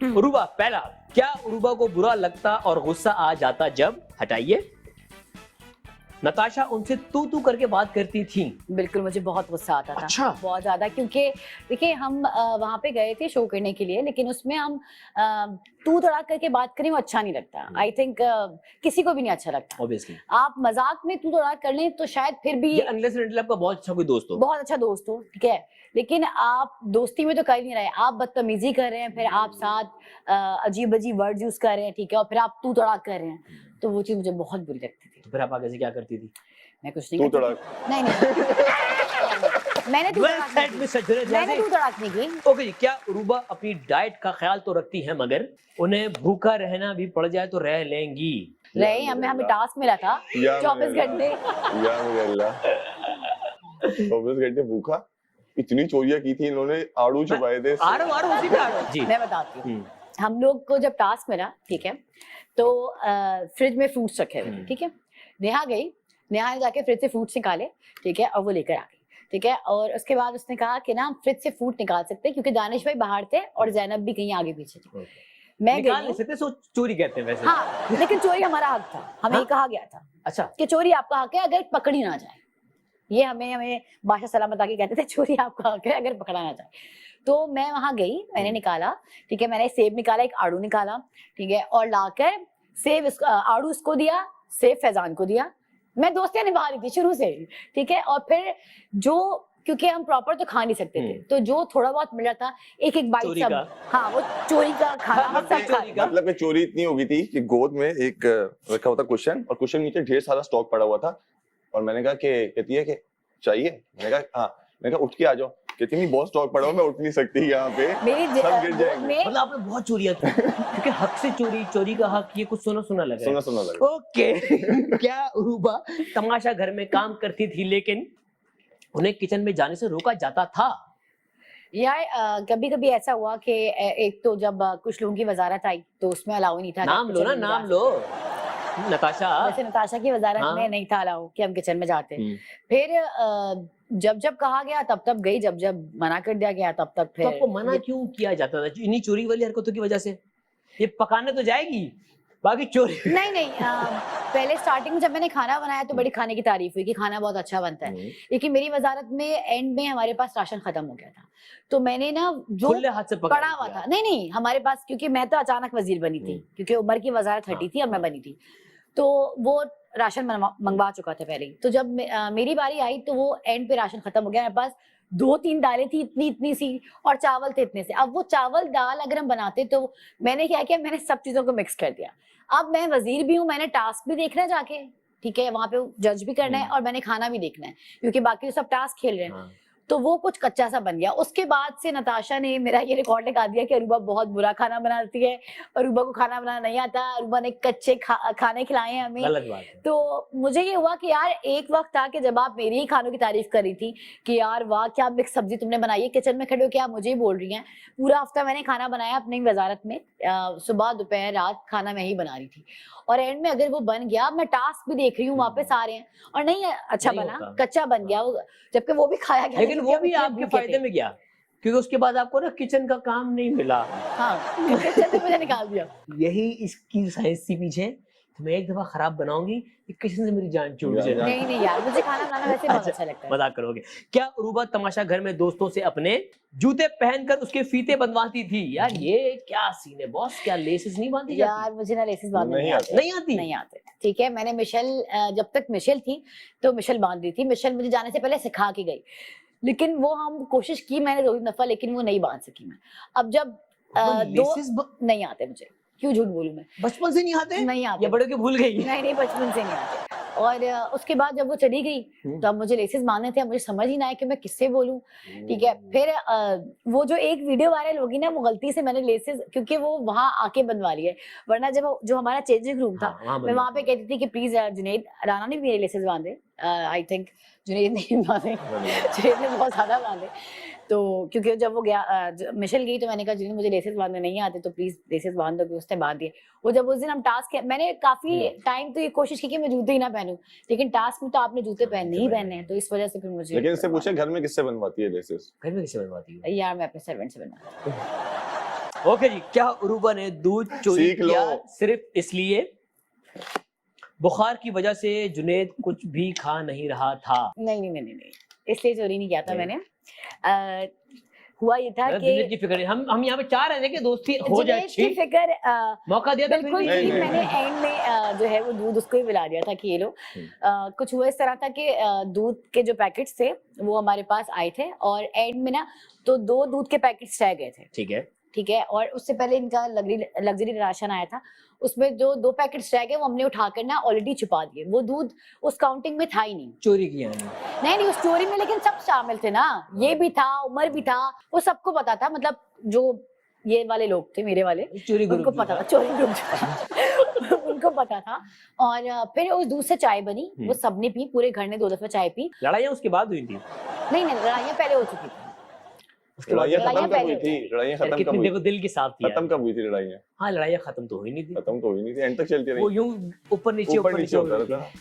उरुबा पहला, क्या उरुबा को बुरा लगता और गुस्सा आ जाता जब, हटाइए, नताशा उनसे तू तू करके बात करती थी? बिल्कुल, मुझे बहुत गुस्सा आता था। अच्छा। बहुत ज्यादा, क्योंकि देखिए हम वहाँ पे गए थे शो करने के लिए, लेकिन उसमें हम तू तड़ाक करके बात करें वो अच्छा नहीं लगता। आई थिंक किसी को भी नहीं अच्छा लगता। ऑब्वियसली आप मजाक में तू तड़ाक कर लें तो शायद फिर भी अनलेस एंड अनटिल आपका बहुत अच्छा कोई दोस्त हो, बहुत अच्छा दोस्त हो, ठीक है, लेकिन आप दोस्ती में तो कर नहीं रहे, आप बदतमीजी कर रहे हैं, फिर आप साथ अजीब अजीब वर्ड यूज कर रहे हैं, ठीक है, और फिर आप तू तड़ाक कर रहे हैं, तो वो चीज मुझे बहुत बुरी लगती थी। तो फिर आप आगे से क्या करती थी? मैं कुछ नहीं करती थी। नहीं मैंने तू तड़ाक नहीं की। ओके जी, क्या उरुबा अपनी डाइट का ख्याल तो रखती है, मगर उन्हें भूखा रहना भी पड़ जाए तो रह लेंगी? नहीं, हमें टास्क मिला था 24 घंटे। 24 घंटे भूखा, इतनी चोरियां की थी इन्होंने, आड़ू छुपाए थे। आड़ू उसी पे आड़ू जी। मैं बताती हूँ, हम लोग को जब टास्क मिला, ठीक है, तो फ्रिज में फ्रूट्स रखे हुए थे, ठीक है, नेहा ने जाके फ्रिज से फ्रूट्स निकाले, ठीक है, और वो लेकर आ गई, ठीक है, और उसके बाद उसने कहा कि ना फ्रिज से फ्रूट निकाल सकते हैं, क्योंकि दानिश भाई बाहर थे और जैनब भी कहीं आगे पीछे थी। मैं निकाल नहीं सकते, सो चोरी कहते हैं वैसे। हाँ, लेकिन चोरी हमारा हक था, हमें ये कहा गया था अच्छा कि चोरी आपका हक है अगर पकड़ी ना जाए। ये हमें बादशाह सलामत आके कहते थे, चोरी आपका हक है अगर पकड़ा ना जाए। तो मैं वहां गई, मैंने निकाला, ठीक है, मैंने सेब निकाला, एक आड़ू निकाला, ठीक है, और लाकर सेब आड़ू इसको दिया, सेब फैजान को दिया। मैं दोस्तियां निभा रही थी शुरू से, ठीक है, और फिर जो, क्योंकि हम प्रॉपर तो खा नहीं सकते थे, तो जो थोड़ा बहुत मिला था एक एक बाइट सब, हाँ, वो चोरी का खाना हम सब खा रहे थे। मतलब कि चोरी इतनी हो गई थी कि गोद में एक रखा हुआ था कुशन, और कुशन नीचे ढेर सारा स्टॉक पड़ा हुआ था, और मैंने कहा कि कहती है कि चाहिए, मैंने कहा हाँ, मैंने कहा उठ के आ जाओ, कहती नहीं बहुत स्टॉक पड़ा हुआ, मैं उठ नहीं सकती यहाँ पे, मेरी सब गिर जाएंगे। मतलब आपने बहुत चोरियां की, क्योंकि हक से चोरी का हक, ये कुछ सुना लगा। सुना लगा। ओके। क्या उरुबा तमाशा घर में काम करती थी लेकिन उन्हें किचन में जाने से रोका जाता था? यार कभी कभी ऐसा हुआ कि एक तो जब कुछ लोगों की वजारत आई तो उसमें अलाउ नहीं था। नाम लो ना, नाम लो। नताशा, वैसे नताशा की वजारत में नहीं था अलाउ कि हम किचन में जाते। फिर जब कहा गया तब गई, जब मना कर दिया गया तब फिर। तो आपको मना क्यों किया जाता था? इन्हीं चोरी वाली हरकतों की वजह से? ये पकाने तो जाएगी, बाकी चोरी नहीं पहले स्टार्टिंग में जब मैंने खाना बनाया तो बड़ी खाने की तारीफ हुई कि खाना बहुत अच्छा बनता है, लेकिन मेरी वजारत में एंड में हमारे पास राशन खत्म हो गया था, तो मैंने ना जो खुले हाथ से पड़ा हुआ था, नहीं हमारे पास, क्योंकि मैं तो अचानक वजीर बनी थी, क्योंकि उमर की वजारत हटी थी और मैं बनी थी, तो वो राशन मंगवा चुका था पहले ही। तो जब मेरी बारी आई तो वो एंड पे राशन खत्म हो गया, मेरे पास 2-3 दालें थी इतनी सी, और चावल थे इतने से। अब वो चावल दाल अगर हम बनाते तो मैंने क्या किया, मैंने सब चीजों को मिक्स कर दिया। अब मैं वजीर भी हूँ, मैंने टास्क भी देखना है जाके, ठीक है, वहां पे जज भी करना है और मैंने खाना भी देखना है, क्योंकि बाकी सब टास्क खेल रहे हैं। तो वो कुछ कच्चा सा बन गया। उसके बाद से नताशा ने मेरा ये रिकॉर्ड लगा दिया कि अरूबा बहुत बुरा खाना बनाती है, अरूबा को खाना बनाना नहीं आता, अरूबा ने कच्चे खाने खिलाए हैं हमें। गलत बात है। तो मुझे ये हुआ कि यार एक वक्त था कि जब आप मेरी ही खानों की तारीफ कर रही थी कि यार वाह क्या मिक्स सब्जी तुमने बनाई है, किचन में खड़े हो क्या मुझे ही बोल रही हैं। पूरा हफ्ता मैंने खाना बनाया अपनी वजारत में, सुबह दोपहर रात खाना मैं ही बना रही थी, और एंड में अगर वो बन गया, मैं टास्क भी देख रही हूँ वापस आ रहे हैं और नहीं अच्छा बना, कच्चा बन गया, जबकि वो भी खाया गया, लेकिन वो भी आपके फायदे में गया, क्योंकि उसके बाद आपको ना किचन का काम नहीं मिला। हाँ, किचन से मुझे निकाल दिया। यही इसकी साइंस थी पीछे। तो मैं एक दफा खराब बनाऊंगी, किचन से मेरी जान छूट जाए। नहीं यार, मुझे खाना बनाना वैसे बहुत अच्छा लगता है। मजाक करोगे? क्या उरुबा तमाशा घर में दोस्तों से अपने जूते पहनकर उसके फीते बनवाती थी? यार ये क्या सीन है बॉस, क्या लेसेस नहीं बांधती जाती? यार मुझे ना लेसेस बांधने नहीं आते। ठीक है, मैंने मिशेल, जब तक मिशेल थी तो मिशेल बांध रही थी, मिशेल मुझे जाने से पहले सिखा के गई, लेकिन वो हम कोशिश की मैंने 2 दफा, लेकिन वो नहीं बांध सकी मैं। अब जब नहीं आते मुझे, क्यों झूठ बोलूं मैं, बचपन से नहीं आते? नहीं आते, या बड़े के भूल गई? नहीं बचपन से नहीं आते। और उसके बाद जब वो चली गई तो अब मुझे लेसेस बांधने थे, अब मुझे समझ ही ना आया कि मैं किससे बोलूं, ठीक है। फिर वो जो एक वीडियो वायरल होगी ना, वो गलती से मैंने लेसेस, क्योंकि वो वहां आके बनवा लिए, वरना जब जो हमारा चेंजिंग रूम था, मैं वहां पे कहती थी कि प्लीज जुनैद, राना ने भी मेरे लेसेस बांधे, आई थिंक जुनैद नहीं बांधे, जुनैद ने बहुत ज्यादा बांधे। तो क्योंकि जब वो गया मिशेल गई तो मैंने कहा जुनैद मुझे लेसेस बांधने नहीं आते, तो प्लीज लेसेस बांध दो, उसने बांध दिए। वो जब उस दिन हम टास्क, मैंने काफी टाइम तो ये कोशिश की कि मैं जूते ही ना पहनूं, लेकिन टास्क में तो आपने जूते पहनने ही पहनने हैं, तो इस वजह से फिर मुझे। लेकिन इससे पूछे घर में किससे बनवाती है लेसेस? घर में किससे बनवाती है? यार मैं अपने सर्वेंट से बनवाती हूँ। ओके जी, क्या उरूबा ने दूध चोरी सीख लो। किया सिर्फ इसलिए बुखार की वजह से जुनेद कुछ भी खा नहीं रहा था? नहीं नहीं नहीं नहीं नहीं, इसलिए चोरी नहीं किया था नहीं। मैंने। हुआ ये था मतलब कि जुनेद की फिक्र नहीं, हम यहाँ पे चाह रहे थे कि दोस्ती हो जाए जुनैद की अच्छी, फिक्र मौका दिया था फिर बिल्कुल भी नहीं, नहीं, नहीं, मैंने एंड में जो है वो दूध उसको ही पिला दिया था कि ये लो। कुछ हुआ इस तरह था कि दूध के जो पैकेट्स थे वो हमारे पास आए थे और एंड में ना तो 2 दूध के पैकेट्स रह गए थे, ठीक है। ठीक है। और उससे पहले इनका लग्जरी राशन आया था, उसमें जो 2 पैकेट्स रह गए वो हमने उठाकर ना ऑलरेडी छुपा दिए। वो दूध उस काउंटिंग में था ही नहीं। चोरी किया नहीं। नहीं नहीं, उस स्टोरी में लेकिन सब शामिल थे ना, ये भी था, उमर भी था, वो सबको पता था। मतलब जो ये वाले लोग थे मेरे वाले, चोरी उनको ग्रुप पता था, चोरी ग्रुप उनको पता था। और फिर उस दूध से चाय बनी, वो सबने पी, पूरे घर ने 2 दफा चाय पी। लड़ाइयाँ उसके बाद हुई थी? नहीं नहीं, लड़ाइयाँ पहले हो चुकी थी। उसके बाद लड़ाइयाँ खत्म लड़ाइयाँ कब हुई पहले थी? लड़ाइयाँ यार खत्म कब कितनी हुई? देखो दिल के साथ थी खत्म यार। कब हुई थी लड़ाइयाँ? हाँ लड़ाइयाँ खत्म तो हुई नहीं थी, खत्म तो हुई नहीं थी, एंड तक चलती वो रही। यूं ऊपर नीचे ऊपर नीचे होता होती रहता थी।